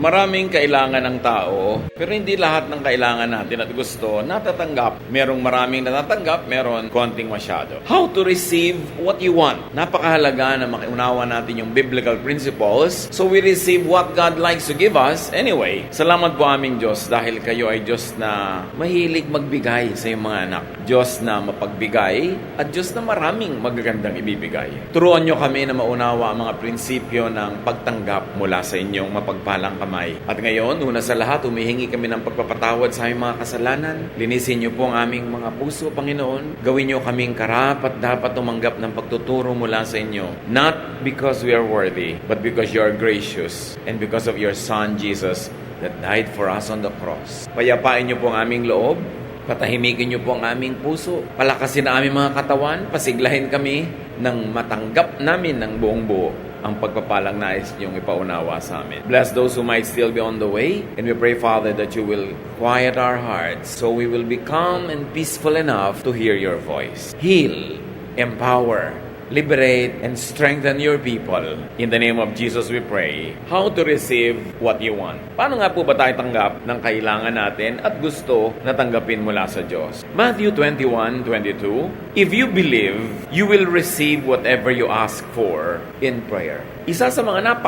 Maraming kailangan ng tao, pero hindi lahat ng kailangan natin at gusto natatanggap. Merong maraming natatanggap, meron konting masyado. How to receive what you want. Napakahalaga na makiunawa natin yung biblical principles so we receive what God likes to give us. Anyway, salamat po aming Diyos dahil kayo ay Diyos na mahilig magbigay sa iyong mga anak. Diyos na mapagbigay at Diyos na maraming magagandang ibibigay. Turuan nyo kami na maunawa ang mga prinsipyo ng pagtanggap mula sa inyong mapagpalang kamay. At ngayon, una sa lahat, humihingi kami ng pagpapatawad sa aming mga kasalanan. Linisin niyo po ang aming mga puso, Panginoon. Gawin niyo kaming karapat dapat tumanggap ng pagtuturo mula sa inyo. Not because we are worthy, but because you are gracious and because of your Son, Jesus, that died for us on the cross. Payapain niyo po ang aming loob. Patahimikin niyo po ang aming puso. Palakasin ang aming mga katawan. Pasiglahin kami nang matanggap namin ng buong buo ang pagpapalang nais niyong ipaunawa sa amin. Bless those who might still be on the way. And we pray, Father, that you will quiet our hearts so we will be calm and peaceful enough to hear your voice. Heal, empower, liberate, and strengthen your people. In the name of Jesus we pray. How to receive what you want. Paano nga po ba tayo tanggap ng kailangan natin at gusto na tanggapin mula sa Diyos? Matthew 21:22, if you believe, you will receive whatever you ask for in prayer. Isa sa mga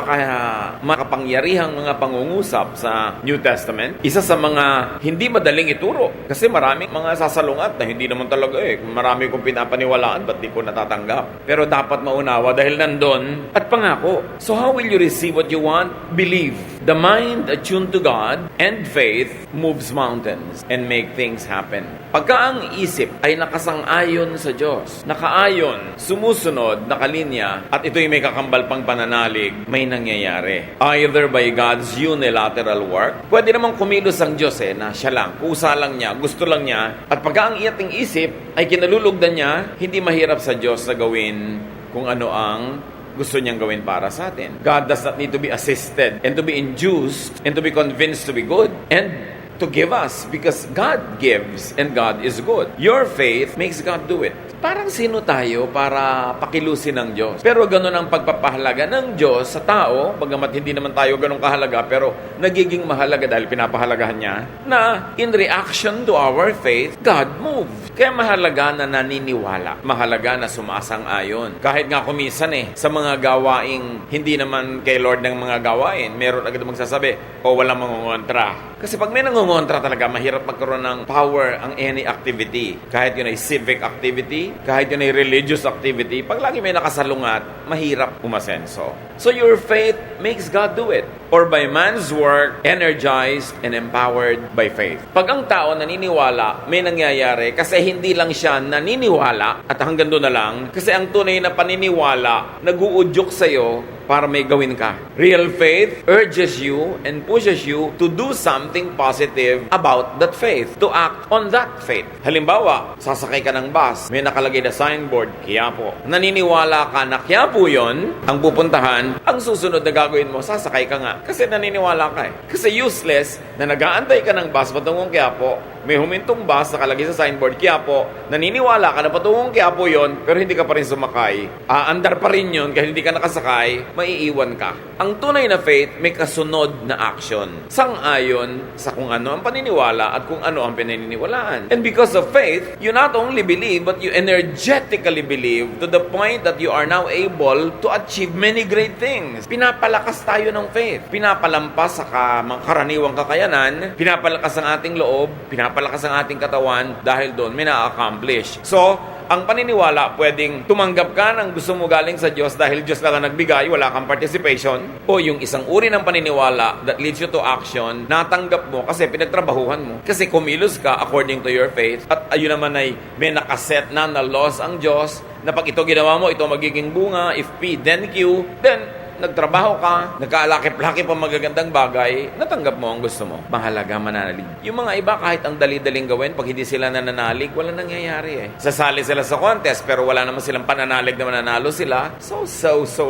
makapangyarihang mga pangungusap sa New Testament, isa sa mga hindi madaling ituro. Kasi maraming mga sasalungat na hindi naman talaga marami kong pinapaniwalaan, ba't di ko natatanggap? Pero dapat maunawa dahil nandun at pangako. So how will you receive what you want? Believe. The mind attuned to God and faith moves mountains and make things happen. Pagka ang isip ay nakasang-ayon sa Diyos, nakaayon, sumusunod, nakalinya, at ito'y may kakambal pang pananalig, may nangyayari. Either by God's unilateral work, pwede namang kumilos ang Diyos na siya lang, kusa lang niya, gusto lang niya, at pagka ang ating isip ay kinalulugdan niya, hindi mahirap sa Diyos na gawin kung ano ang gusto niyang gawin para sa atin. God does not need to be assisted and to be induced and to be convinced to be good and to give us because God gives and God is good. Your faith makes God do it. Parang sino tayo para pakilusin ng Diyos? Pero ganun ang pagpapahalaga ng Diyos sa tao, bagamat hindi naman tayo ganun kahalaga, pero nagiging mahalaga dahil pinapahalagahan niya, na in reaction to our faith, God moves. Kaya mahalaga na naniniwala. Mahalaga na sumasang-ayon. Kahit nga kumisan sa mga gawaing hindi naman kay Lord ng mga gawain, meron agad magsasabi, walang mangungontra. Kasi pag may nangungontra talaga, mahirap magkaroon ng power ang any activity. Kahit yun ay civic activity, kahit yun ay religious activity, pag lagi may nakasalungat, mahirap umasenso. So your faith makes God do it. Or by man's work, energized and empowered by faith. Pag ang tao naniniwala, may nangyayari kasi hindi lang siya naniniwala at hanggang doon na lang. Kasi ang tunay na paniniwala, nag-uudyok sa'yo para may gawin ka. Real faith urges you and pushes you to do something positive about that faith. To act on that faith. Halimbawa, sasakay ka ng bus, may nakalagay na signboard, Quiapo. Naniniwala ka na Quiapo yun, ang pupuntahan, ang susunod na gagawin mo, sasakay ka nga. Kasi naniniwala ka Kasi useless na nag-aantay ka ng bus patungong Quiapo, may humintong bus nakalagay sa signboard, Quiapo, naniniwala ka na patungong Quiapo yon, pero hindi ka pa rin sumakay. Aandar pa rin yun, kahit hindi ka nakasakay, maiiwan ka. Ang tunay na faith, may kasunod na action. Sang-ayon sa kung ano ang paniniwala at kung ano ang pinaniniwalaan. And because of faith, you not only believe, but you energetically believe to the point that you are now able to achieve many great things. Pinapalakas tayo ng faith. Pinapalampas sa mga karaniwang kakayanan, pinapalakas ang ating loob, pinapalakas ang ating katawan dahil doon may na-accomplish. So, ang paniniwala, pwedeng tumanggap ka ng gusto mo galing sa Diyos dahil Diyos lang ang nagbigay, wala kang participation. O yung isang uri ng paniniwala that leads you to action, natanggap mo kasi pinagtrabahuhan mo. Kasi kumilos ka according to your faith. At ayun naman ay may nakaset na laws ang Diyos na pag ito ginawa mo, ito magiging bunga. If P, then Q, then nagtrabaho ka, nagkaalakip-lakip ang magagandang bagay, natanggap mo ang gusto mo. Mahalaga mananalig. Yung mga iba, kahit ang dali-daling gawin, pag hindi sila nananalig, wala nangyayari Sasali sila sa contest, pero wala naman silang pananalig na mananalo sila. So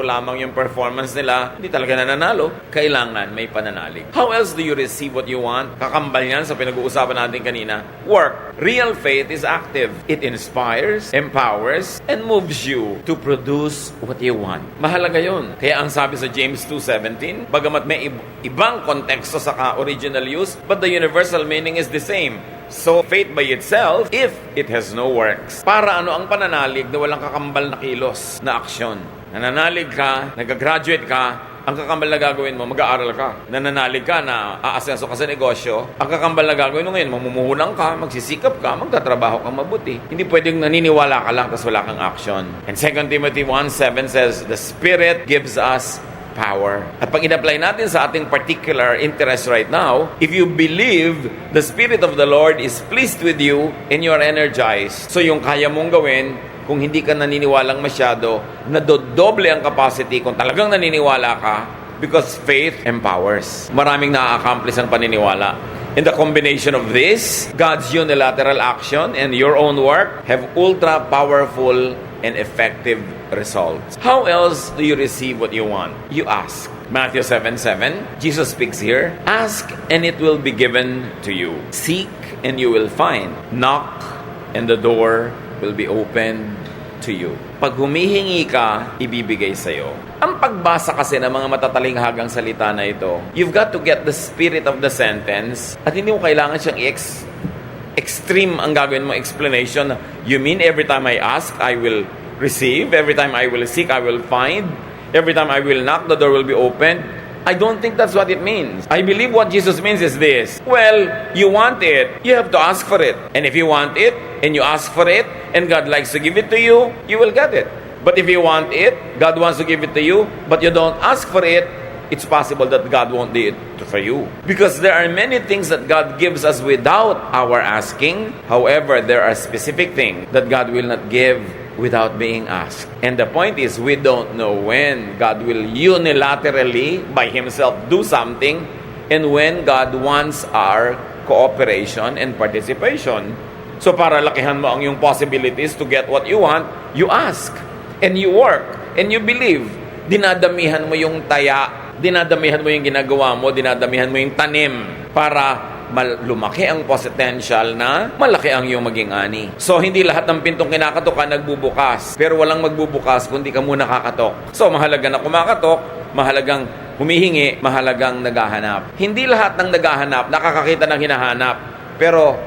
lamang yung performance nila, hindi talaga nananalo. Kailangan may pananalig. How else do you receive what you want? Kakambal yan sa pinag-uusapan natin kanina. Work. Real faith is active. It inspires, empowers, and moves you to produce what you want. Mahalaga yun. Kaya ang sabi sa James 2:17, bagamat may ibang konteksto sa original use, but the universal meaning is the same. So, faith by itself, if it has no works. Para ano ang pananalig na walang kakambal na kilos, na aksyon? Nananalig ka, nag-graduate ka, ang kakambal na gagawin mo, mag-aaral ka. Nananalig ka na aasenso ka sa negosyo, ang kakambal na gagawin mo ngayon, mamumuhulang ka, magsisikap ka, magtatrabaho kang mabuti. Hindi pwedeng naniniwala ka lang tapos wala kang action. And 2 Timothy 1:7 says, the Spirit gives us power. At pag in-apply natin sa ating particular interest right now, if you believe the Spirit of the Lord is pleased with you and you are energized, so yung kaya mong gawin, kung hindi ka naniniwalang masyado, nadodoble ang capacity kung talagang naniniwala ka because faith empowers. Maraming na-accomplish ang paniniwala. In the combination of this, God's unilateral action and your own work have ultra-powerful and effective results. How else do you receive what you want? You ask. Matthew 7:7, Jesus speaks here, ask and it will be given to you. Seek and you will find. Knock and the door will be opened to you. Pag humihingi ka, ibibigay sa'yo. Ang pagbasa kasi ng mga matatalinghagang salita na ito, you've got to get the spirit of the sentence at hindi mo kailangan siyang extreme ang gagawin mo explanation. You mean every time I ask, I will receive? Every time I will seek, I will find? Every time I will knock, the door will be opened? I don't think that's what it means. I believe what Jesus means is this. Well, you want it, you have to ask for it. And if you want it, and you ask for it, and God likes to give it to you, you will get it. But if you want it, God wants to give it to you, but you don't ask for it, it's possible that God won't do it for you. Because there are many things that God gives us without our asking. However, there are specific things that God will not give without being asked. And the point is, we don't know when God will unilaterally, by Himself, do something, and when God wants our cooperation and participation. So para lakihan mo ang yung possibilities to get what you want, you ask, and you work, and you believe. Dinadamihan mo yung taya, dinadamihan mo yung ginagawa mo, dinadamihan mo yung tanim para lumaki ang potential na malaki ang iyong maging ani. So, hindi lahat ng pintong kinakatok ka nagbubukas. Pero walang magbubukas kundi ka muna kakatok. So, mahalaga na kumakatok, mahalagang humihingi, mahalagang naghahanap. Hindi lahat ng naghahanap nakakakita ng hinahanap. Pero,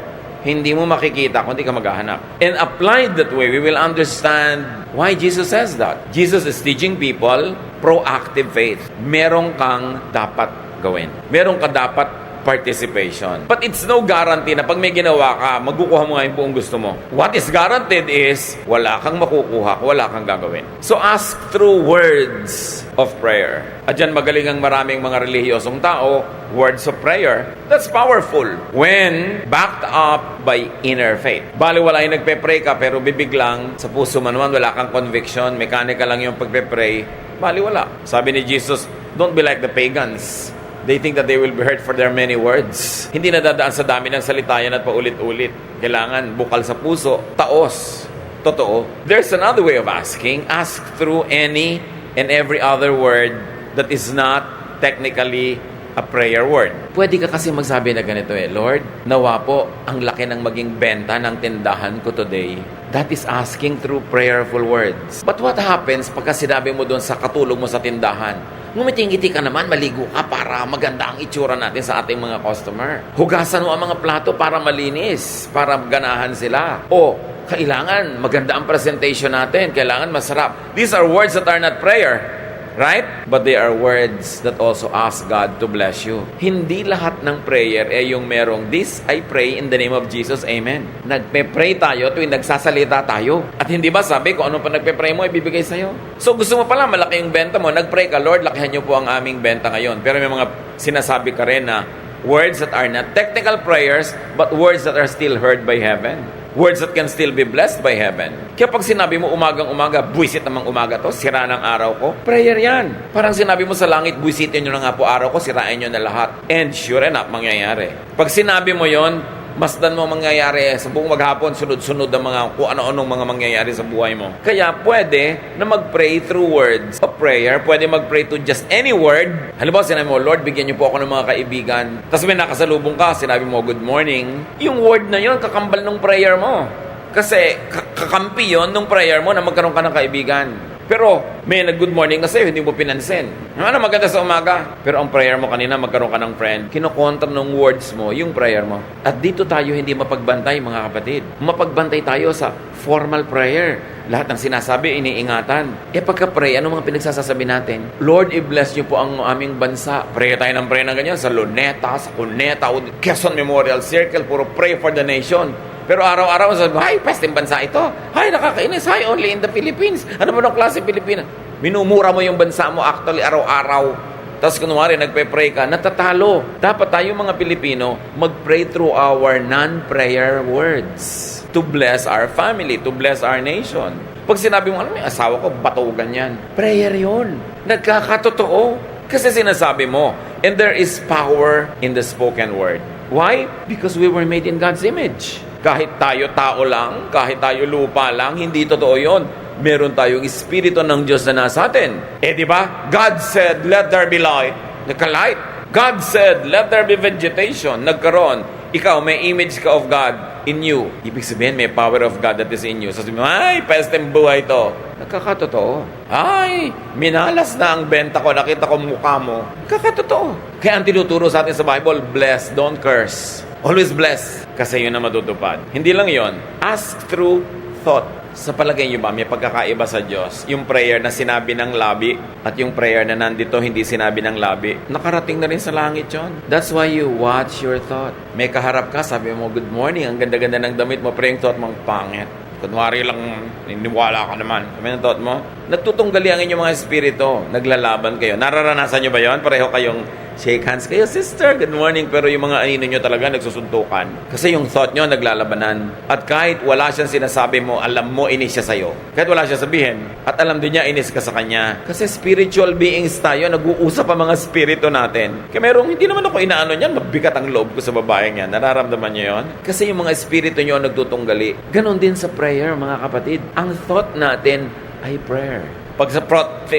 hindi mo makikita kundi ka maghahanap. And applied that way, we will understand why Jesus says that. Jesus is teaching people proactive faith. Merong kang dapat gawin. Merong ka dapat participation. But it's no guarantee na pag may ginawa ka, magkukuha mo nga yung buong gusto mo. What is guaranteed is, wala kang makukuha, wala kang gagawin. So ask through words of prayer. At dyan magaling ang maraming mga relihiyosong tao, words of prayer. That's powerful when backed up by inner faith. Bali wala yung nagpe-pray ka, pero bibiglang sa puso mo naman, wala kang conviction, mechanical lang yung pagpe-pray, bali wala. Sabi ni Jesus, don't be like the pagans. They think that they will be heard for their many words. Hindi nadadaan sa dami ng salitayan at paulit-ulit. Kailangan bukal sa puso, taos, totoo. There's another way of asking. Ask through any and every other word that is not technically a prayer word. Pwede ka kasi magsabi na ganito Lord, nawa po ang laki ng maging benta ng tindahan ko today. That is asking through prayerful words. But what happens pagka sinabi mo doon sa katulong mo sa tindahan? Ngumiti-ngiti ka naman, maligo ka para maganda ang itsura natin sa ating mga customer. Hugasan mo ang mga plato para malinis, para ganahan sila. O, kailangan maganda ang presentation natin, kailangan masarap. These are words that are not prayer. Right? But they are words that also ask God to bless you. Hindi lahat ng prayer yung merong, this I pray in the name of Jesus, Amen. Nagpe-pray tayo tuwing nagsasalita tayo. At hindi ba sabi kung ano pa nagpe-pray mo, ibibigay sa'yo? So gusto mo pala malaki yung benta mo, nagpray ka, Lord, lakihan niyo po ang aming benta ngayon. Pero may mga sinasabi ka rin na words that are not technical prayers, but words that are still heard by heaven. Words that can still be blessed by heaven. Kaya pag sinabi mo umagang-umaga, buwisit namang umaga to, sira ng araw ko, prayer yan. Parang sinabi mo sa langit, buwisitin nyo na nga po araw ko, sirain nyo na lahat. And sure enough, mangyayari. Pag sinabi mo yon, masdan mo mangyayari sa buong maghapon, sunod-sunod ang mga kung ano-anong mga mangyayari sa buhay mo. Kaya pwede na mag-pray through words of prayer. Pwede mag-pray to just any word. Halimbawa, sinabi mo, Lord, bigyan niyo po ako ng mga kaibigan. Tapos may nakasalubong ka, sinabi mo, good morning. Yung word na yon, kakambal ng prayer mo. Kasi kakampi yon nung prayer mo na magkaroon ka ng kaibigan. Pero may nag-good morning na sa'yo, hindi mo pinansin. Ano maganda sa umaga? Pero ang prayer mo kanina, magkaroon ka ng friend, kinokontra ng words mo, yung prayer mo. At dito tayo hindi mapagbantay, mga kapatid. Mapagbantay tayo sa formal prayer. Lahat ng sinasabi, iniingatan. Pagka-pray, ano mga pinagsasasabi natin? Lord, i-bless niyo po ang aming bansa. Pray tayo ng pray ng ganyan sa Luneta, sa Cuneta, Quezon Memorial Circle, puro pray for the nation. Pero araw-araw sabi, ay, peste bansa ito. Ay, nakakainis. Ay, only in the Philippines. Ano ba ng klase Pilipinas? Minumura mo yung bansa mo actually araw-araw. Tapos kunwari, nagpe-pray ka, natatalo. Dapat tayo mga Pilipino, mag-pray through our non-prayer words to bless our family, to bless our nation. Pag sinabi mo, may asawa ko, batugan yan. Prayer yun. Nagkakatotoo. Kasi sinasabi mo, and there is power in the spoken word. Why? Because we were made in God's image. Kahit tayo tao lang, kahit tayo lupa lang, hindi totoo yun. Meron tayong espiritu ng Diyos na nasa atin. Di ba? God said, let there be light. Nagka-light. God said, let there be vegetation. Nagkaroon. Ikaw, may image ka of God in you. Ibig sabihin, may power of God that is in you. Sasabihin mo, ay, pesteng buhay to. Nagkakatotoo. Ay, minalas na ang benta ko, nakita ko mukha mo. Nagkakatotoo. Kaya ang tinuturo sa atin sa Bible, bless, don't curse. Always bless. Kasi yun na matutupad. Hindi lang yun. Ask through thought. Sa palagay nyo ba, may pagkakaiba sa Diyos? Yung prayer na sinabi ng labi at yung prayer na nandito hindi sinabi ng labi, nakarating na rin sa langit yun. That's why you watch your thought. May kaharap ka, sabi mo, good morning, ang ganda-ganda ng damit mo, pero yung thought mong pangit. Kunwari lang, niniwala ka naman. Sabi ng thought mo, nagtutunggali ang inyong mga espiritu. Naglalaban kayo. Nararanasan nyo ba yon? Pareho kayong shake hands kayo, sister, good morning. Pero yung mga anino nyo talaga nagsusuntukan. Kasi yung thought nyo naglalabanan. At kahit wala siyang sinasabi mo, alam mo inis siya sa'yo. Kahit wala siya sabihin. At alam din niya, inis ka sa kanya. Kasi spiritual beings tayo, nag-uusap ang mga spirito natin. Kaya merong, hindi naman ako inaano niyan, mabigat ang loob ko sa babaeng yan. Nararamdaman niyo yon? Kasi yung mga spirito nyo nagtutunggali. Ganon din sa prayer, mga kapatid. Ang thought natin ay prayer. Pag sa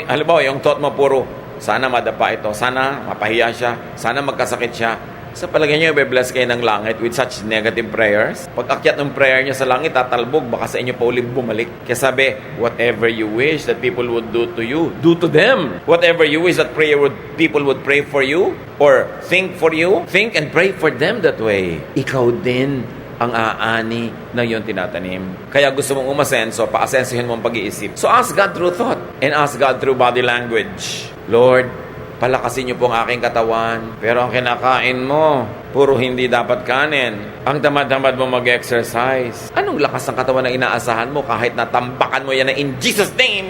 halimbawa, yung thought mo puro, sana madapa ito, sana mapahiya siya, sana magkasakit siya. Sa palagay niyo, i-bless kayo ng langit with such negative prayers. Pag akyat ng prayer niya sa langit, tatalbog, baka sa inyo pa ulit bumalik. Kaya sabi, whatever you wish that people would do to you, do to them. Whatever you wish that people would pray for you, or think for you, think and pray for them that way. Ikaw din ang aani ng iyong tinatanim. Kaya gusto mong umasenso, paasensohin mo ang pag-iisip. So ask God through thought and ask God through body language. Lord, palakasin niyo po ang aking katawan, pero ang kinakain mo, puro hindi dapat kanin. Ang tamad-tamad mo mag-exercise. Anong lakas ng katawan na inaasahan mo kahit natambakan mo yan na in Jesus' name,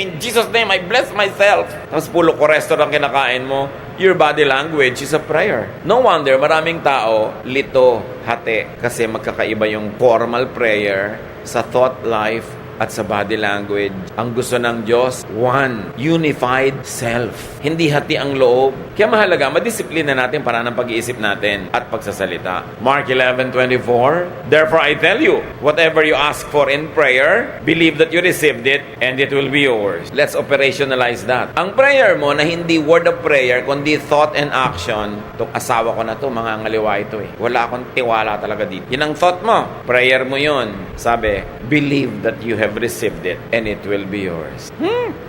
I bless myself. Tapos pulo cholesterol ang kinakain mo. Your body language is a prayer. No wonder maraming tao lito, hati, kasi magkakaiba yung formal prayer sa thought life at sa body language. Ang gusto ng Diyos, one, unified self. Hindi hati ang loob. Kaya mahalaga, madisiplina natin para ng pag-iisip natin at pagsasalita. Mark 11:24, therefore I tell you, whatever you ask for in prayer, believe that you received it and it will be yours. Let's operationalize that. Ang prayer mo na hindi word of prayer, kundi thought and action. Itong asawa ko na to, mga ngaliwa ito eh. Wala akong tiwala talaga dito. Yun ang thought mo. Prayer mo yun. Sabi, believe that you have received it and it will be yours.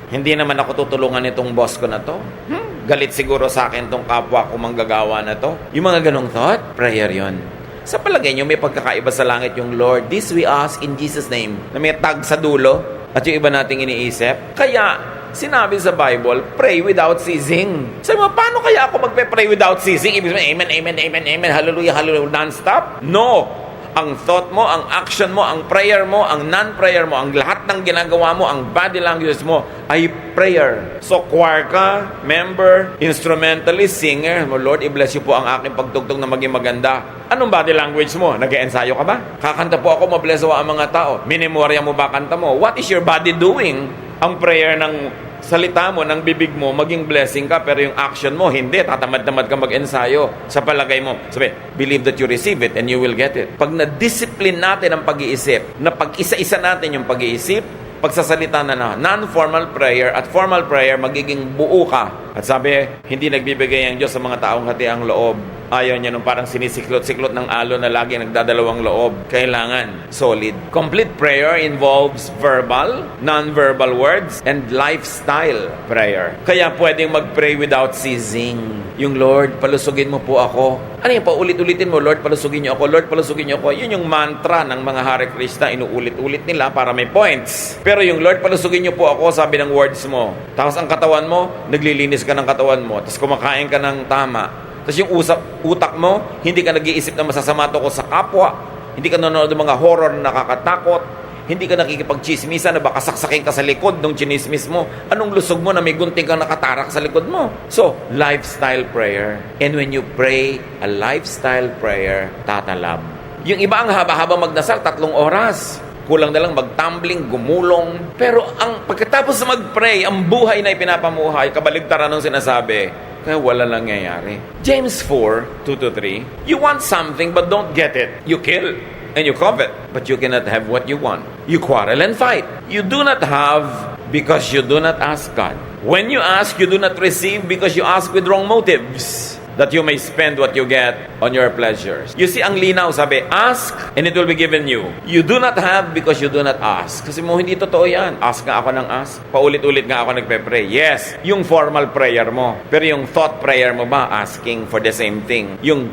Hindi naman ako tutulungan nitong boss ko na to. Galit siguro sa akin tong kapwa ko manggagawa na to. Yung mga ganong thought, prayer yon. Sa palagay nyo, may pagkakaiba sa langit yung Lord, this we ask in Jesus' name, na may tag sa dulo, at yung iba nating iniisip. Kaya, sinabi sa Bible, pray without ceasing. Sabi mo, paano kaya ako magpe-pray without ceasing? Ibig sabihin, amen, amen, amen, amen, hallelujah, hallelujah, non-stop? No! Ang thought mo, ang action mo, ang prayer mo, ang non-prayer mo, ang lahat ng ginagawa mo, ang body language mo ay prayer. So, choir ka, member, instrumentalist, singer. Lord, i-bless you po ang aking pagtugtog na maging maganda. Anong body language mo? Nag-e-ensayo ka ba? Kakanta po ako, mabless ang mga tao. Minimorya mo ba kanta mo? What is your body doing? Ang prayer ng salita mo, ng bibig mo, maging blessing ka, pero yung action mo, hindi. Tatamad-tamad ka mag-ensayo. Sa palagay mo, sabi, believe that you receive it and you will get it. Pag na-discipline natin ang pag-iisip, na pag-isa-isa natin yung pag-iisip, pagsasalita na non-formal prayer at formal prayer, magiging buo ka. At sabi, hindi nagbibigay ang Diyos sa mga taong hati ang loob. Ayaw niya nung parang sinisiklot-siklot ng alon na lagi nagdadalawang loob. Kailangan solid. Complete prayer involves verbal, non-verbal words, and lifestyle prayer. Kaya pwedeng mag-pray without ceasing. Yung Lord, palusugin mo po ako. Ano yung paulit-ulitin mo? Lord, palusugin niyo ako. Lord, palusugin niyo ako. Yun yung mantra ng mga Hare Krishna. Inuulit-ulit nila para may points. Pero yung Lord, palusugin niyo po ako, sabi ng words mo. Tapos ang katawan mo, naglilinis ka ng katawan mo. Tapos kumakain ka ng tama. Tapos yung utak mo, hindi ka nag-iisip na masasama ko sa kapwa. Hindi ka nanonood ng mga horror na nakakatakot. Hindi ka nakikipag-chismisan na baka saksakin ka sa likod ng chinismis mo. Anong lusog mo na may gunting kang nakatarak sa likod mo? So, lifestyle prayer. And when you pray a lifestyle prayer, tatalab. Yung iba ang haba-haba magdasal, 3 oras. Kulang na lang magtumbling, gumulong. Pero ang pagkatapos na mag-pray, ang buhay na ipinapamuhay, kabaligtaran ng sinasabi, kaya wala lang nangyayari. James 4:2-3, you want something but don't get it. You kill and you covet, but you cannot have what you want. You quarrel and fight. You do not have because you do not ask God. When you ask, you do not receive because you ask with wrong motives, that you may spend what you get on your pleasures. You see, ang linaw, sabi, ask and it will be given you. You do not have because you do not ask. Kasi mo, hindi totoo yan. Ask nga ako ng ask. Paulit-ulit nga ako nagpe-pray. Yes, yung formal prayer mo. Pero yung thought prayer mo ba, asking for the same thing. Yung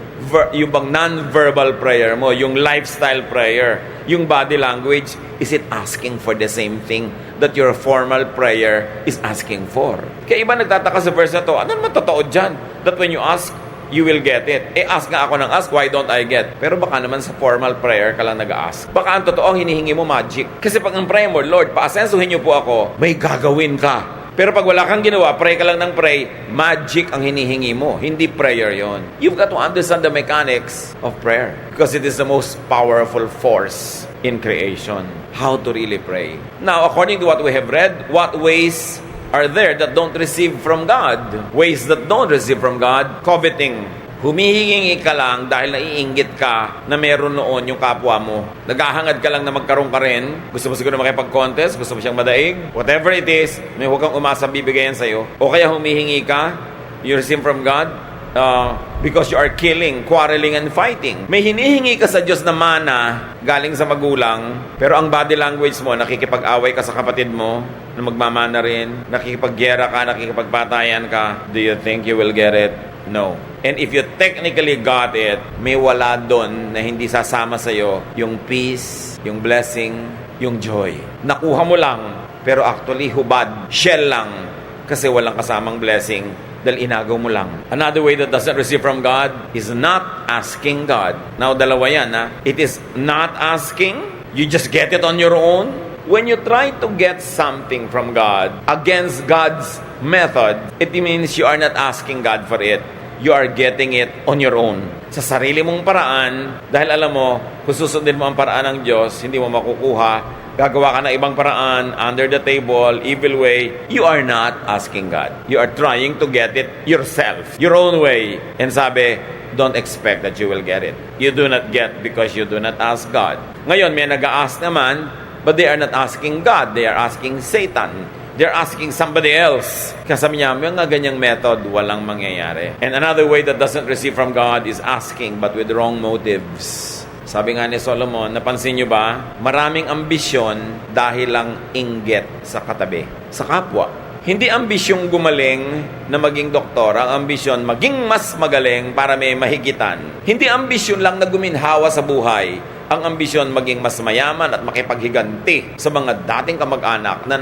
bang non-verbal prayer mo, yung lifestyle prayer, yung body language, is it asking for the same thing that your formal prayer is asking for? Kaya iba nagtataka sa verse na to, ano naman totoo dyan? That when you ask, you will get it. Ask nga ako ng ask, why don't I get? Pero baka naman sa formal prayer ka lang nag-ask. Baka ang totoo, ang hinihingi mo magic. Kasi pag ang prayer mo, Lord, paasensuhin niyo po ako, may gagawin ka. Pero pag wala kang ginawa, pray ka lang ng pray, magic ang hinihingi mo. Hindi prayer yon. You've got to understand the mechanics of prayer. Because it is the most powerful force in creation. How to really pray. Now, according to what we have read, what ways are there that don't receive from God? Ways that don't receive from God, coveting. Humihingi ka lang dahil naiinggit ka na meron noon yung kapwa mo. Naghahangad ka lang na magkaroon ka rin. Gusto mo siguro makipag-contest, gusto mo siyang madaig. Whatever it is, may huwag kang umasa bibigayan sa'yo. O kaya humihingi ka, you receive from God, because you are killing, quarreling, and fighting. May hinihingi ka sa Diyos na mana galing sa magulang, pero ang body language mo, nakikipag-away ka sa kapatid mo, na magmamana rin, nakikipag-gyera ka, nakikipagpatayan ka. Do you think you will get it? No. And if you technically got it, may wala doon na hindi sasama sa'yo yung peace, yung blessing, yung joy. Nakuha mo lang, pero actually hubad, shell lang, kasi walang kasamang blessing dahil inagaw mo lang. Another way that doesn't receive from God is not asking God. Now, dalawa yan, ha? It is not asking. You just get it on your own. When you try to get something from God against God's method, it means you are not asking God for it. You are getting it on your own. Sa sarili mong paraan, dahil alam mo, kung susundin mo ang paraan ng Diyos, hindi mo makukuha, gagawa ka ng ibang paraan, under the table, evil way, you are not asking God. You are trying to get it yourself, your own way. And sabi, don't expect that you will get it. You do not get because you do not ask God. Ngayon, may nag-a-ask naman, but they are not asking God. They are asking Satan. They're asking somebody else. Kasabi niya, yung nga ganyang method, walang mangyayari. And another way that doesn't receive from God is asking but with wrong motives. Sabi nga ni Solomon, napansin niyo ba? Maraming ambisyon dahil lang inggit sa katabi, sa kapwa. Hindi ambisyong gumaling na maging doktor, ang ambisyon maging mas magaling para may mahigitan. Hindi ambisyon lang na guminhawa sa buhay. Ang ambisyon maging mas mayaman at makipaghiganti sa mga dating kamag-anak na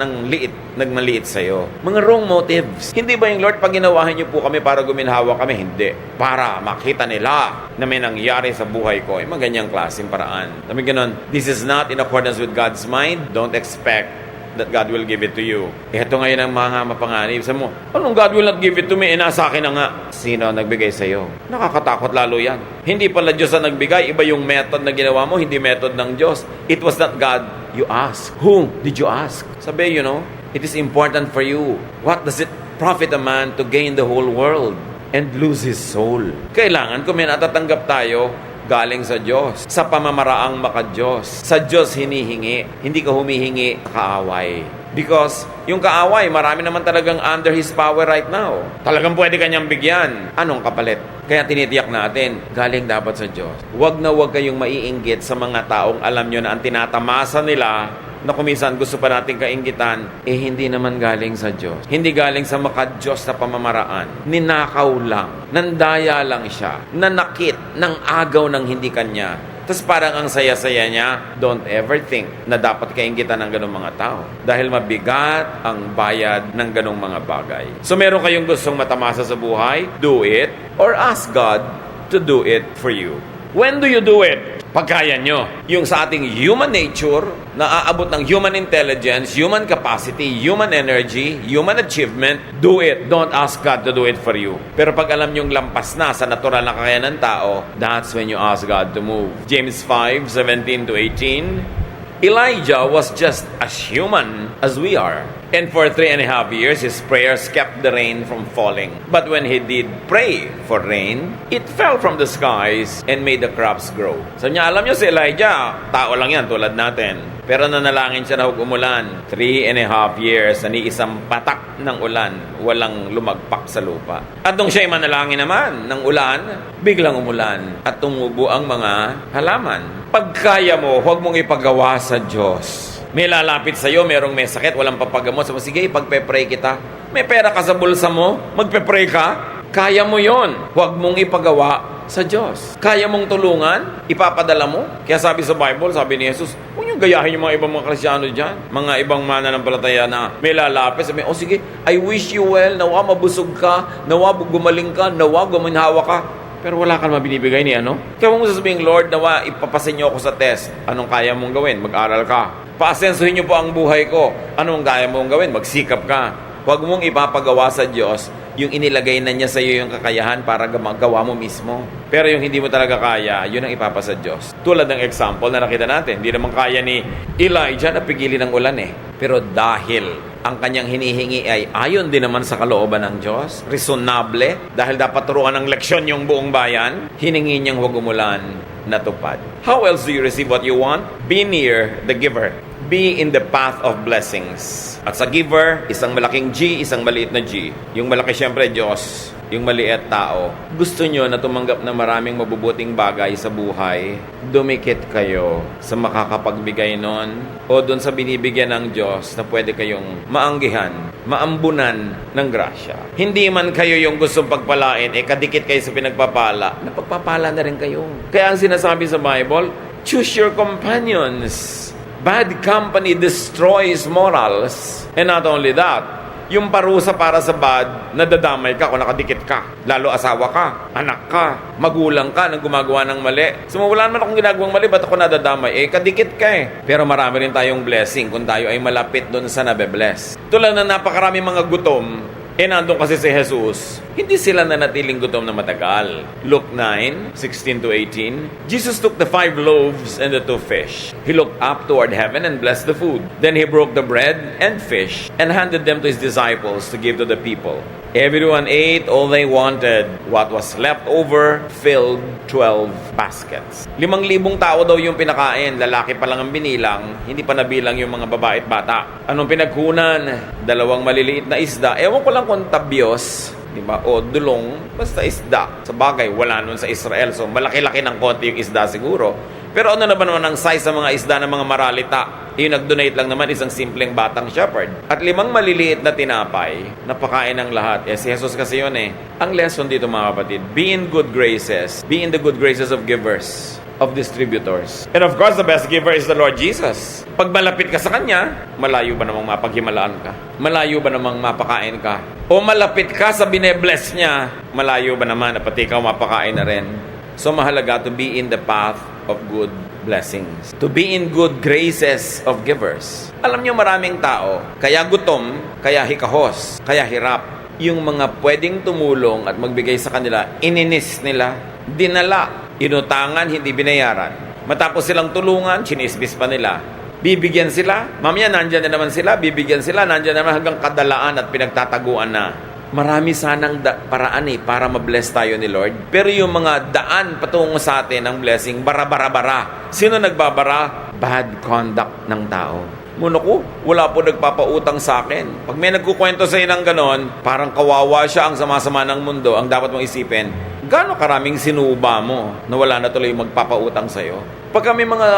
nagmaliit sa'yo. Mga wrong motives. Hindi ba yung Lord, pag ginawahin niyo po kami para guminhawa kami? Hindi. Para makita nila na may nangyari sa buhay ko. Yung mga ganyang klaseng paraan. Sabi ganun, this is not in accordance with God's mind. Don't expect that God will give it to you. Ito ngayon ang mga mapanganib. Sabi mo, anong God will not give it to me? Nasa akin na nga. Sino ang nagbigay sa'yo? Nakakatakot lalo yan. Hindi pala Diyos ang nagbigay. Iba yung method na ginawa mo, hindi method ng Diyos. It was not God you asked. Who did you ask? Sabi, it is important for you. What does it profit a man to gain the whole world and lose his soul? Kailangan kung may natatanggap tayo, galing sa Diyos, sa pamamaraang maka-Diyos. Sa Diyos hinihingi, hindi ka humihingi kaaway. Because yung kaaway, marami naman talagang under his power right now. Talagang pwede kanyang bigyan. Anong kapalit? Kaya tinitiyak natin, galing dapat sa Diyos. Huwag na huwag kayong maiinggit sa mga taong alam nyo na ang tinatamasa nila na kuminsan gusto pa nating kainggitan, hindi naman galing sa Diyos. Hindi galing sa maka-Diyos na pamamaraan. Ninakaw lang. Nandaya lang siya. Nanakit ng agaw ng hindi kanya. Tapos parang ang saya-saya niya, don't ever think na dapat kainggitan ng ganong mga tao. Dahil mabigat ang bayad ng ganong mga bagay. So meron kayong gustong matamasa sa buhay, do it, or ask God to do it for you. When do you do it? Pagkaya nyo. Yung sa ating human nature, na aabot ng human intelligence, human capacity, human energy, human achievement, do it. Don't ask God to do it for you. Pero pag alam nyong lampas na sa natural na kakayanan ng tao, that's when you ask God to move. James 5:17-18, Elijah was just as human as we are. And for 3.5 years, his prayers kept the rain from falling. But when he did pray for rain, it fell from the skies and made the crops grow. So niya, alam nyo si Elijah, tao lang yan tulad natin. Pero nanalangin siya na huwag umulan. 3.5 years, ni isang patak ng ulan, walang lumagpak sa lupa. At nung siya'y manalangin naman ng ulan, biglang umulan at tumubo ang mga halaman. Pagkaya mo, huwag mong ipagawa sa Diyos. May lalapit sa'yo, merong may sakit, walang papagamot. Sabi, sige, pagpe-pray kita. May pera ka sa bulsa mo, magpe-pray ka. Kaya mo yon. Huwag mong ipagawa sa Diyos. Kaya mong tulungan, ipapadala mo. Kaya sabi sa Bible, sabi ni Jesus, huwag niyong gayahin yung mga ibang mga Kristyano dyan. Mga ibang mananampalataya na may lalapit. Sabi, oh sige, I wish you well. Nawa mabusog ka. Nawa gumaling ka. Nawa guminhawa ka. Pero wala ka naman binibigay ni ano? Kaya mong sasabihin, Lord, nawa ipapasin niyo ako sa test. Anong kaya mong gawin? Mag-aral ka. Paasensuhin niyo po ang buhay ko. Anong kaya mong gawin? Magsikap ka. Huwag mong ipapagawa sa Diyos yung inilagay na niya sa iyo yung kakayahan para magawa mo mismo. Pero yung hindi mo talaga kaya, yun ang ipapasa Diyos. Tulad ng example na nakita natin, hindi naman kaya ni Elijah na pigilin ng ulan Pero dahil ang kanyang hinihingi ay ayon din naman sa kalooban ng Diyos, reasonable, dahil dapat turuan ng leksyon yung buong bayan, hiningi niyang huwag umulan, natupad. How else do you receive what you want? Be near the giver. Be in the path of blessings. At sa giver, isang malaking G, isang maliit na G. Yung malaki syempre Diyos, yung maliit tao. Gusto nyo na tumanggap ng maraming mabubuting bagay sa buhay, dumikit kayo sa makakapagbigay nun o dun sa binibigyan ng Diyos na pwede kayong maanggihan, maambunan ng grasya. Hindi man kayo yung gustong pagpalain, kadikit kayo sa pinagpapala, napagpapala na rin kayo. Kaya ang sinasabi sa Bible, choose your companions. Bad company destroys morals. And not only that, yung parusa para sa bad, nadadamay ka kung nakadikit ka. Lalo asawa ka, anak ka, magulang ka nang gumagawa ng mali. So wala naman akong ginagawang mali, ba't ako nadadamay? Kadikit ka Pero marami rin tayong blessing kung tayo ay malapit doon sa nabe-bless. Tulad na napakarami mga gutom, nandun kasi si Jesus, hindi sila nanatiling gutom na matagal. Luke 9:16-18, Jesus took the 5 loaves and the 2 fish. He looked up toward heaven and blessed the food. Then he broke the bread and fish and handed them to his disciples to give to the people. Everyone ate all they wanted. What was left over filled 12 baskets. 5,000 tao daw yung pinakain. Lalaki pa lang ang binilang. Hindi pa nabilang yung mga babae at bata. Anong pinagkunan? 2 maliliit na isda. Ewan ko lang kung tabyos, diba? O dulong, basta isda. Sa bagay, wala nun sa Israel. So, malaki-laki ng konti yung isda siguro. Pero ano na ba naman ang size ng mga isda ng mga maralita? Yung nag-donate lang naman isang simpleng batang shepherd. At 5 maliliit na tinapay, napakain ng lahat. Si Jesus kasi yun Ang lesson dito mga kapatid, be in good graces. Be in the good graces of givers, of distributors. And of course, the best giver is the Lord Jesus. Pag malapit ka sa Kanya, malayo ba namang mapaghimalaan ka? Malayo ba namang mapakain ka? O malapit ka sa bine-bless Niya, malayo ba naman na pati ikaw mapakain na rin? So mahalaga to be in the path of good blessings. To be in good graces of givers. Alam niyo maraming tao, kaya gutom, kaya hikahos, kaya hirap. Yung mga pwedeng tumulong at magbigay sa kanila, ininis nila, dinala, inutangan, hindi binayaran. Matapos silang tulungan, chinisbis pa nila. Bibigyan sila, mamaya nandyan na naman sila, bibigyan sila, nandyan naman hanggang kadalaan at pinagtataguan na. Marami sanang paraan para ma-bless tayo ni Lord. Pero yung mga daan patungo sa atin ng blessing, bara-bara-bara. Sino nagbabara? Bad conduct ng tao. Muno ko, wala po nagpapautang sa akin. Pag may nagkukwento sa'yo ng ganon, parang kawawa siya, ang sama-sama ng mundo. Ang dapat mong isipin, gaano karaming sinuba mo na wala na tuloy magpapautang sa'yo? Pag kami mga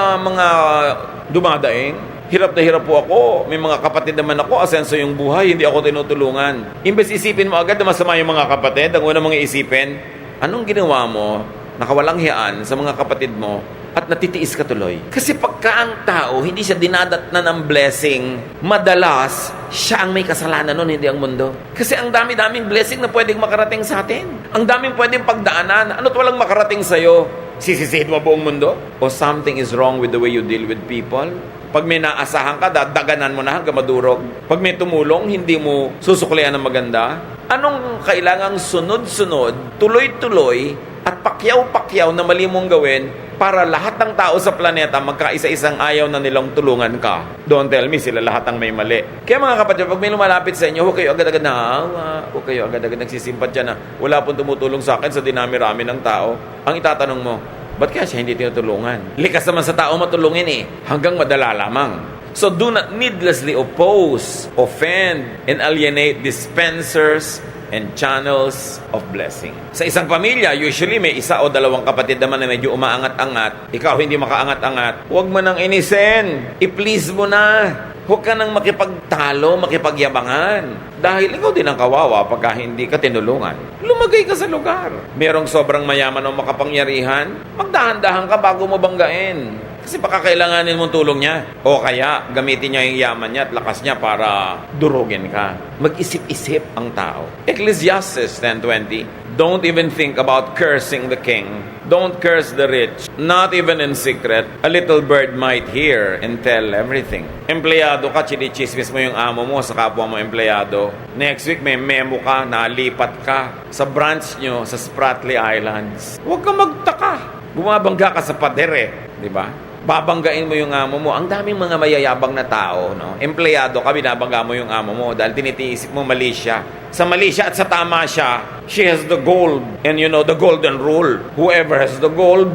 dumadaing, hirap na hirap po ako. May mga kapatid naman ako, asenso yung buhay, hindi ako tinutulungan. Imbes isipin mo agad na masama yung mga kapatid, ang una mong isipin, anong ginawa mo, nakawalang hiyaan sa mga kapatid mo, at natitiis ka tuloy. Kasi pagka ang tao, hindi siya dinadatnan ng blessing, madalas, siya ang may kasalanan nun, hindi ang mundo. Kasi ang dami-daming blessing na pwedeng makarating sa atin. Ang daming pwedeng pagdaanan. Ano't walang makarating sa'yo? Sisisihin mo buong mundo? O something is wrong with the way you deal with people? Pag may naasahan ka, daganan mo na hanggang madurog. Pag may tumulong, hindi mo susuklian ng maganda. Anong kailangang sunod-sunod, tuloy-tuloy, at pakyaw-pakyaw na mali mong gawin para lahat ng tao sa planeta magkaisa-isang ayaw na nilang tulungan ka? Don't tell me sila lahat ang may mali. Kaya mga kapatid, pag may lumalapit sa inyo, huwag kayo agad-agad naawa, huwag kayo agad-agad nagsisimpatya na wala pong tumutulong sa akin sa dinami-rami ng tao. Ang itatanong mo, ba't kaya siya hindi tinutulungan? Likas naman sa tao matulungin hanggang madala lamang. So do not needlessly oppose, offend, and alienate dispensers and channels of blessing. Sa isang pamilya, usually may isa o dalawang kapatid naman na medyo umaangat-angat. Ikaw hindi makaangat-angat. Huwag mo nang inisin. I-please mo na. Huwag ka nang makipagtalo, makipagyabangan. Dahil ikaw din ang kawawa pagka hindi ka tinulungan. Lumagay ka sa lugar. Merong sobrang mayaman o makapangyarihan, magdahan-dahan ka bago mo banggain. Kasi baka kailanganin mong tulong niya. O kaya, gamitin niya yung yaman niya at lakas niya para durugin ka. Mag-isip-isip ang tao. Ecclesiastes 10:20, don't even think about cursing the king. Don't curse the rich, not even in secret. A little bird might hear and tell everything. Empleyado ka, chinichismis mo yung amo mo sa kapwa mo empleyado. Next week, may memo ka, nalipat ka sa branch nyo sa Spratly Islands. Huwag ka magtaka. Bumabangga ka sa pader di ba? Babanggain mo yung amo mo. Ang daming mga mayayabang na tao, no? Empleyado ka, binabangga mo yung amo mo dahil tinitiisip mo mali siya. Sa mali siya at sa tama siya, she has the gold. And you know, the golden rule. Whoever has the gold,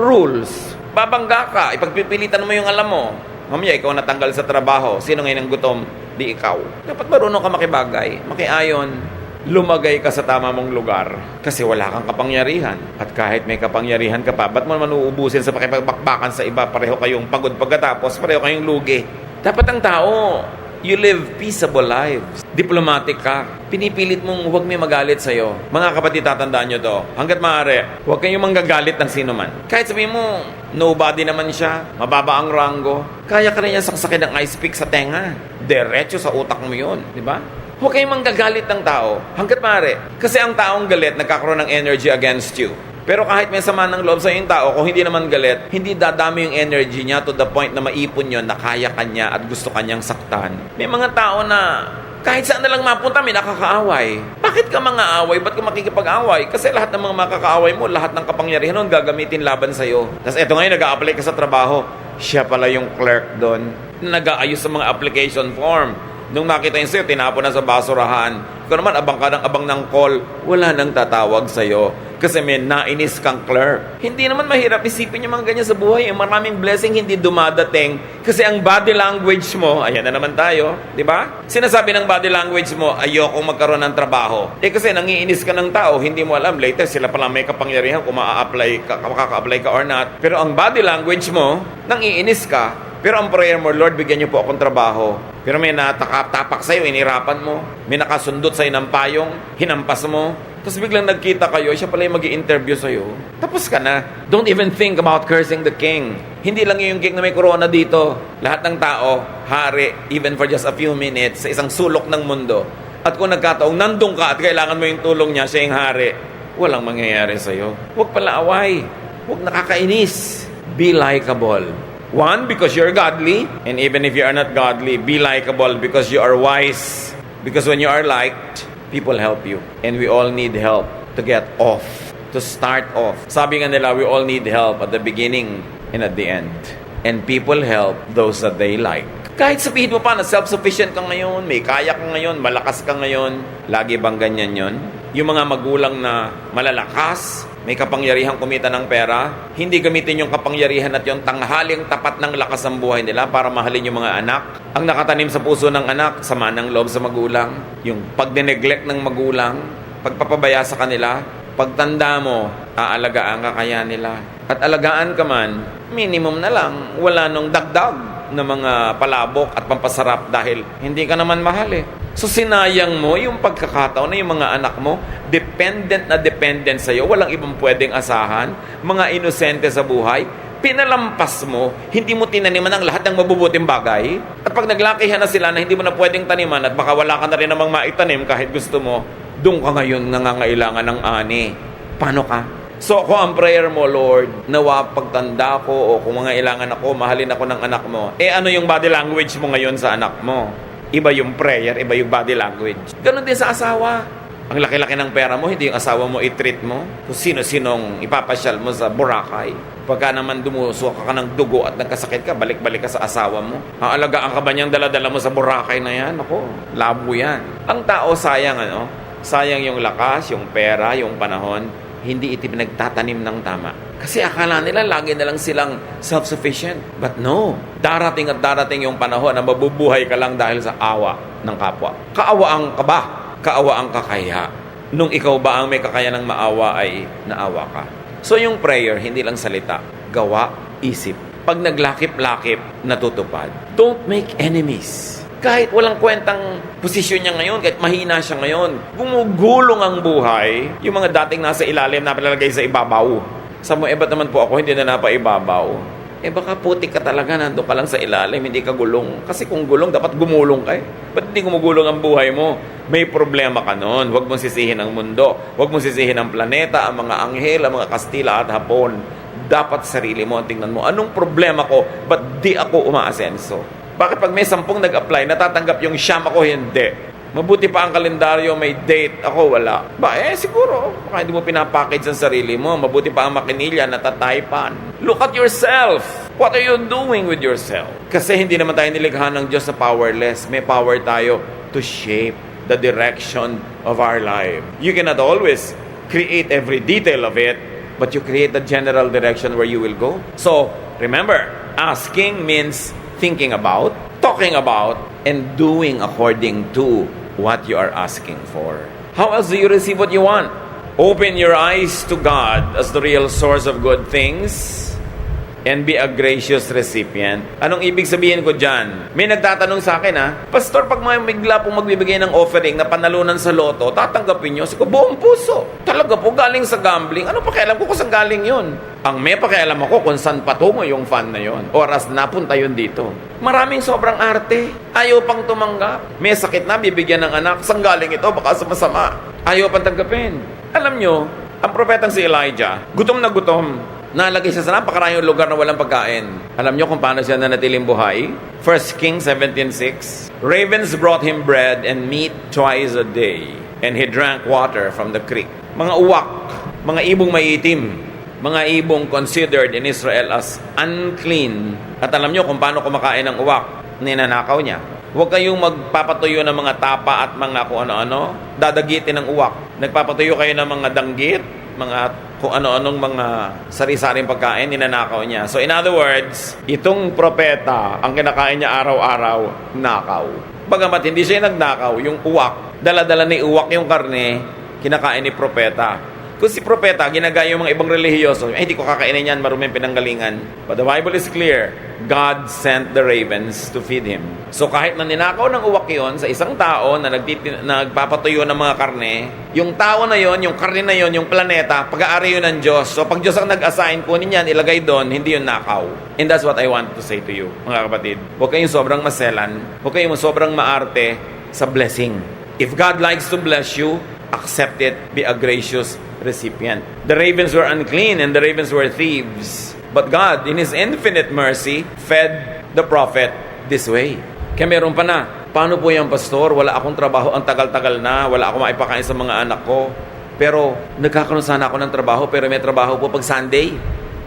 rules. Babangga ka, ipagpipilitan mo yung alam mo. Mamaya, ikaw natanggal sa trabaho. Sino ngayon ang gutom? Di ikaw. Dapat marunong ka makibagay, makiayon. Lumagay ka sa tama mong lugar kasi wala kang kapangyarihan. At kahit may kapangyarihan ka pa, ba't mo naman uubusin sa pakipagbakbakan sa iba? Pareho kayong pagod pagkatapos, pareho kayong lugi. Dapat ang tao, you live peaceable lives. Diplomatic ka. Pinipilit mong huwag may magalit sa'yo. Mga kapatid, tatandaan nyo to. Hanggat maaari, huwag kayong manggagalit ng sino man. Kahit sabihin mo, nobody naman siya, mababa ang ranggo, kaya ka rin niya saksakin ng ice pick sa tenga. Diretso sa utak mo yun, di ba? Huwag kayong manggagalit ng tao hanggat maaari. Kasi ang taong galit, nagkakaroon ng energy against you. Pero kahit may sama ng loob sa yung tao, kung hindi naman galit, hindi dadami yung energy niya to the point na maipon yun, na kaya kanya at gusto kanyang saktan. May mga tao na kahit saan na lang mapunta, may nakakaaway. Bakit ka mga away? Ba't ka makikipag-away? Kasi lahat ng mga makakaaway mo, lahat ng kapangyarihan nun, gagamitin laban sa'yo. Tapos eto ngayon, nag-a-apply ka sa trabaho. Siya pala yung clerk doon. Nag-aayos sa mga application form. Nung makita yun sa'yo, tinapon na sa basurahan. Ikaw naman, abang ka ng call. Wala nang tatawag sa'yo. Kasi may nainis kang clerk. Hindi naman mahirap isipin yung mga ganyan sa buhay. Maraming blessing hindi dumadating. Kasi ang body language mo, ayan na naman tayo, di ba? Sinasabi ng body language mo, ayokong magkaroon ng trabaho. Kasi nangiinis ka ng tao, hindi mo alam. Later, sila pala may kapangyarihan kung makaka-apply ka or not. Pero ang body language mo, nangiinis ka. Pero ang prayer mo, Lord, bigyan niyo po akong trabaho. Pero may natatapak sa'yo, inirapan mo. May nakasundot sa'yo ng payong, hinampas mo. Tapos biglang nagkita kayo, siya pala yung mag-i-interview sa'yo. Tapos ka na. Don't even think about cursing the king. Hindi lang yung king na may corona dito. Lahat ng tao, hari, even for just a few minutes, sa isang sulok ng mundo. At kung nagkataong nandun ka at kailangan mo yung tulong niya, siya yung hari, walang mangyayari sa'yo. Huwag pala away. Huwag nakakainis. Be likable. One, because you're godly. And even if you are not godly, be likable because you are wise. Because when you are liked, people help you. And we all need help to get off, to start off. Sabi nga nila, we all need help at the beginning and at the end. And people help those that they like. Kahit sabihin mo pa na self-sufficient ka ngayon, may kaya ka ngayon, malakas ka ngayon, lagi bang ganyan yon? Yung mga magulang na malalakas, may kapangyarihang kumita ng pera, hindi gamitin yung kapangyarihan at yung tanghaling tapat ng lakas ng buhay nila para mahalin yung mga anak. Ang nakatanim sa puso ng anak, sama ng loob sa magulang. Yung pagdineglect ng magulang, pagpapabaya sa kanila, pagtanda mo, aalagaan ka kaya nila. At alagaan ka man, minimum na lang, wala nung dagdag na mga palabok at pampasarap dahil hindi ka naman mahal eh. So sinayang mo yung pagkakataon na yung mga anak mo, dependent sa'yo, walang ibang pwedeng asahan, mga inosente sa buhay, pinalampas mo, hindi mo tinaniman ang lahat ng mabubuting bagay, at pag naglakihan na sila na hindi mo na pwedeng taniman at baka wala ka na rin namang maitanim kahit gusto mo, doon ka ngayon nangangailangan ng ani. Paano ka? So kung ang prayer mo, Lord, nawa pagtanda ko o kung mga ilangan ako, mahalin ako ng anak mo, ano yung body language mo ngayon sa anak mo? Iba yung prayer, iba yung body language. Ganon din sa asawa. Ang laki-laki ng pera mo, hindi yung asawa mo i-treat mo. Kung sino-sinong ipapasyal mo sa Boracay. Pagka naman dumusuka ka ng dugo at nagkasakit ka, balik-balik ka sa asawa mo. Aalagaan ka ba niyang dala-dala mo sa Boracay na yan? Ako, labo yan. Ang tao sayang, sayang yung lakas, yung pera, yung panahon. Hindi iti pinagtatanim ng tama. Kasi akala nila lagi na lang silang self-sufficient. But no, darating at darating yung panahon na mabubuhay ka lang dahil sa awa ng kapwa. Kaawaan ka ba? Kaawaan ka kaya? Nung ikaw ba ang may kakayanang maawa ay naawa ka? So yung prayer, hindi lang salita. Gawa, isip. Pag naglakip-lakip, natutupad. Don't make enemies. Kahit walang kwentang posisyon niya ngayon, kahit mahina siya ngayon, gumugulong ang buhay, yung mga dating nasa ilalim na pinalagay sa ibabaw. Sabi mo, ba't naman po ako hindi na napaibabaw? Baka putik ka talaga, nandun ka lang sa ilalim, hindi ka gulong. Kasi kung gulong, dapat gumulong ka eh. Ba't hindi gumugulong ang buhay mo? May problema ka nun. Huwag mong sisihin ang mundo. Huwag mong sisihin ang planeta, ang mga anghel, ang mga Kastila at Hapon. Dapat sarili mo, tingnan mo, anong problema ko? Ba't di ako umaasenso? Bakit pag may 10 nag-apply, natatanggap yung siyam ako, hindi? Mabuti pa ang kalendaryo, may date, ako wala. Siguro, baka hindi mo pinapackage ang sarili mo. Mabuti pa ang makinilya, natataypan. Look at yourself. What are you doing with yourself? Kasi hindi naman tayo nilikha ng Diyos na powerless. May power tayo to shape the direction of our life. You cannot always create every detail of it, but you create the general direction where you will go. So, remember, asking means thinking about, talking about, and doing according to what you are asking for. How else do you receive what you want? Open your eyes to God as the real source of good things and be a gracious recipient. Anong ibig sabihin ko dyan? May nagtatanong sa akin, Pastor, pag may bigla pong magbibigay ng offering na panalunan sa loto, tatanggapin nyo? Sabi ko, buong puso. Talaga po, galing sa gambling. Ano pakialam ko kung saan galing yun? Ang may pakialam ako kung saan patungo yung fund na yun. Oras napunta yun dito. Maraming sobrang arte. Ayaw pang tumanggap. May sakit na, bibigyan ng anak. Saan galing ito? Baka sumasama. Ayaw pang tanggapin. Alam nyo, ang propetang si Elijah, gutom na gutom. Nalagay siya sa napakaraming lugar na walang pagkain. Alam nyo kung paano siya nanatiling buhay? 1 Kings 17:6. Ravens brought him bread and meat twice a day, and he drank water from the creek. Mga uwak, mga ibong maiitim, mga ibong considered in Israel as unclean. At alam nyo kung paano kumakain ng uwak? Ninanakaw niya. Huwag kayong magpapatuyo ng mga tapa at mga kung ano-ano. Dadagitin ng uwak. Nagpapatuyo kayo ng mga danggit, mga kung ano-anong mga sari-saring pagkain, ninanakaw niya. So in other words, itong propeta, ang kinakain niya araw-araw, nakaw. Bagamat hindi siya nagnakaw, yung uwak, dala-dala ni uwak yung karne, kinakain ni propeta. Kung si propeta, ginagaya yung mga ibang relihiyoso, hindi ko kakainin yan, maruming pinanggalingan. But the Bible is clear, God sent the ravens to feed him. So kahit na ninakaw ng uwak yun sa isang tao na nagpapatuyo ng mga karne, yung tao na yon, yung karne na yon, yung planeta, pag-aari yun ng Diyos. So pag Diyos ang nag-assign, kunin yan, ilagay doon, hindi yun nakaw. And that's what I want to say to you, mga kapatid. Huwag kayong sobrang maselan, huwag kayong sobrang maarte sa blessing. If God likes to bless you, accept it, be a gracious recipient. The ravens were unclean and the ravens were thieves. But God, in His infinite mercy, fed the prophet this way. Kaya meron pa na. Paano po yung pastor? Wala akong trabaho, ang tagal-tagal na. Wala akong maipakain sa mga anak ko. Pero nagkakaroon sana ako ng trabaho, pero may trabaho po pag Sunday.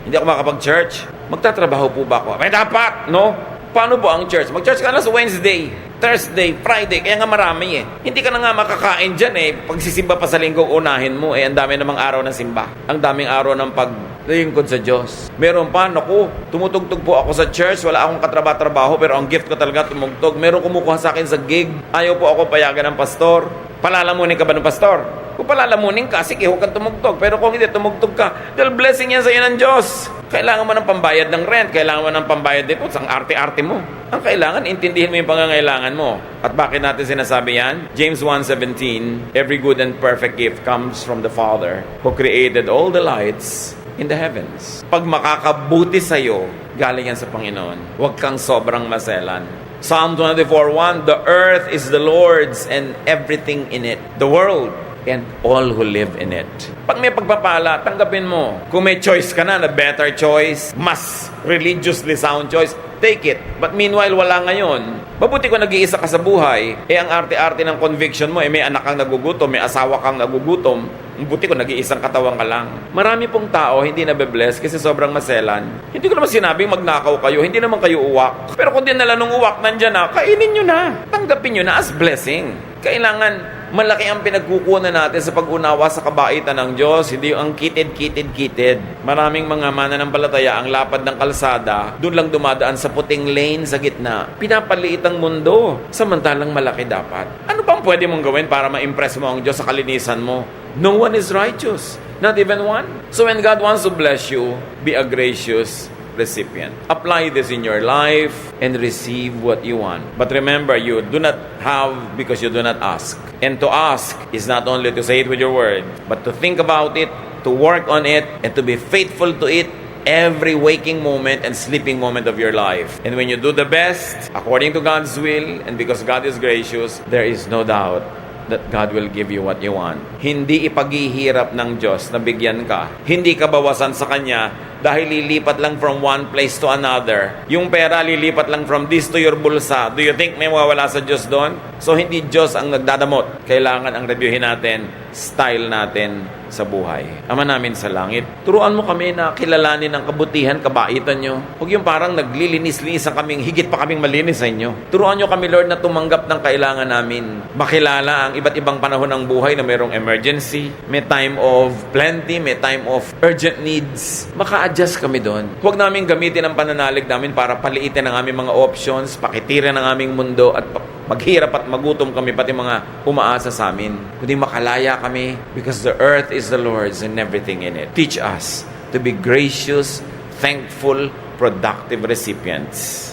Hindi ako makapag-church. Magtatrabaho po ba ako? May dapat, no? Paano po ang church? Mag-church ka na sa Wednesday. Thursday, Friday, kaya nga marami eh. Hindi ka na nga makakain dyan eh. Pagsisimba pa sa linggo, unahin mo eh. Ang dami namang araw ng simba. Ang daming araw ng paglingkod sa Diyos. Meron pa, naku, tumutugtog po ako sa church, wala akong katrabaho, pero ang gift ko talaga tumugtog. Meron kumukuha sa akin sa gig. Ayaw po ako payagan ng pastor. Palalamunin ka ba ng pastor? Kung palalamunin ka, sige, huwag kang tumugtog. Pero kung hindi, tumugtog ka, dahil blessing yan sa iyo ng Diyos. Kailangan mo ng pambayad ng rent, kailangan mo ng pambayad dito, ang arte-arte mo. Ang kailangan, intindihin mo yung pangangailangan mo. At bakit natin sinasabi yan? James 1:17, every good and perfect gift comes from the Father who created all the lights in the heavens. Pag makakabuti sa'yo, galing yan sa Panginoon. Huwag kang sobrang maselan. Psalm 24:1, the earth is the Lord's and everything in it. The world and all who live in it. Pag may pagpapala, tanggapin mo. Kung may choice ka na better choice, mas religiously sound choice, take it. But meanwhile, wala ngayon. Mabuti kung nag-iisa ka sa buhay, ang arte-arte ng conviction mo, may anak kang nagugutom, may asawa kang nagugutom, mabuti kung nag-iisang katawan ka lang. Marami pong tao hindi nabe-bless kasi sobrang maselan. Hindi ko naman sinabing magnakaw kayo, hindi naman kayo uwak. Pero kung dinala nung uwak nandyan na, kainin nyo na. Tanggapin nyo na as blessing. Kailangan malaki ang pinagkukunan natin sa pag-unawa sa kabaitan ng Diyos, hindi ang kitid. Maraming mga mananampalataya ang lapad ng kalsada, doon lang dumadaan sa puting lane sa gitna. Pinapaliit ang mundo, samantalang malaki dapat. Ano pang pwede mong gawin para ma-impress mo ang Diyos sa kalinisan mo? No one is righteous, not even one. So when God wants to bless you, be a gracious recipient. Apply this in your life and receive what you want. But remember, you do not have because you do not ask. And to ask is not only to say it with your word, but to think about it, to work on it, and to be faithful to it every waking moment and sleeping moment of your life. And when you do the best, according to God's will, and because God is gracious, there is no doubt that God will give you what you want. Hindi ipaghihirap ng Diyos na bigyan ka. Hindi ka bawasan sa Kanya dahil lilipat lang from one place to another. Yung pera lilipat lang from this to your bulsa. Do you think may mawawala sa Diyos doon? So hindi Diyos ang nagdadamot. Kailangan ang reviewin natin, style natin sa buhay. Ama namin sa langit, turuan mo kami na kilalanin ang kabutihan, kabaitan nyo. Huwag yung parang naglilinis-linis ang kaming, higit pa kaming malinis sa inyo. Turuan nyo kami, Lord, na tumanggap ng kailangan namin. Makilala ang iba't ibang panahon ng buhay na mayroong emergency, may time of plenty, may time of urgent needs. Maka-adjust kami doon. Huwag namin gamitin ang pananalig namin para paliitin ang aming mga options, pakitirin ang aming mundo, at maghirap at magutom kami, pati mga umaasa sa amin. Kundi makalaya kami because the earth is the Lord's and everything in it. Teach us to be gracious, thankful, productive recipients.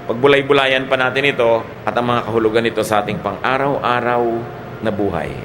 Pagbulay-bulayan pa natin ito at ang mga kahulugan nito sa ating pang-araw-araw na buhay.